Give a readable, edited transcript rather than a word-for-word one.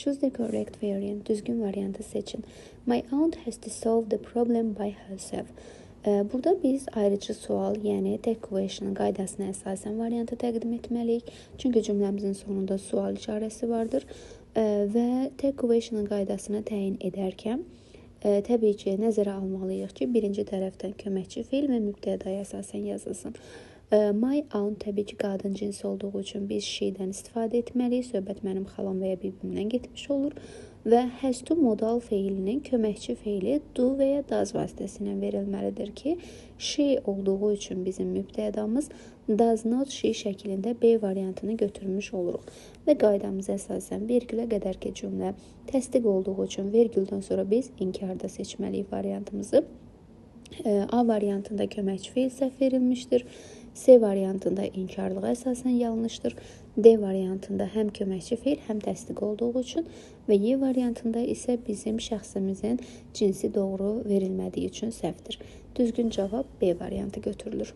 Choose the correct variant. Düzgün variantı seçin. My aunt has to solve the problem by herself. Burada biz ayrıcı sual, yəni take question qaydasına əsasən variantı təqdim etməliyik. Çünki cümləmizin sonunda sual işarəsi vardır. Və take question qaydasını təyin edərkən təbii ki, nəzərə almalıyıq ki, birinci tərəfdən köməkçi feil və mübtədaya əsasən yazılsın. My aunt təbii ki, qadın cinsi olduğu üçün biz she-dən istifadə etməliyik. Söhbət mənim xalam və ya bibimdən getmiş olur. Və has to modal feilinin köməkçi feili do və ya does vasitəsilə verilməlidir ki, she olduğu üçün bizim mübtədamız does not she şəklində B variantını götürmüş oluruq. Və qaydamıza əsasən vergülə qədər ki, cümlə təsdiq olduğu üçün vergüldən sonra biz inkarda seçməliyik variantımızı. A variantında köməkçi feil səhv verilmişdir. C variantında inkarlığa əsasən yanlışdır. D variantında həm köməkçi feil, həm təsdiq olduğu üçün və Y variantında isə bizim şəxsimizin cinsi doğru verilmədiyi üçün səhvdir. Düzgün cavab B variantı götürülür.